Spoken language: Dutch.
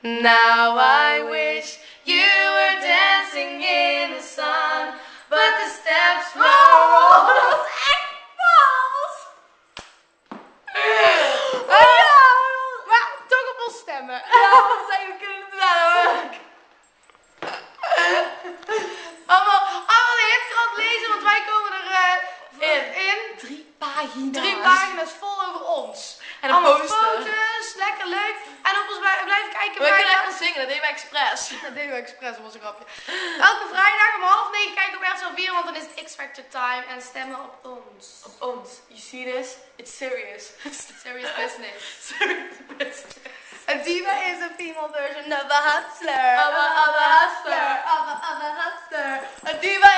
Now I wish you were dancing in the sun, but the steps were all... Dat was echt vals! Maar toch op ons stemmen. Ja, wat zou je kunnen doen? Allemaal de Hitskrant lezen, want wij komen er in 3 pagina's vol over ons. En een allemaal poster. foto's, lekker leuk. En op ons blijven kijken. We kunnen echt zingen, dat deden we expres. Dat deden we expres, was een grapje. Elke vrijdag om 8:30 kijken op RTL 4, want dan is het X-Factor time en stemmen op ons. Op ons. You see this? It's serious. Serious business. Serious business. A diva is a female version of a hustler. Of a hustler. Of a hustler. A diva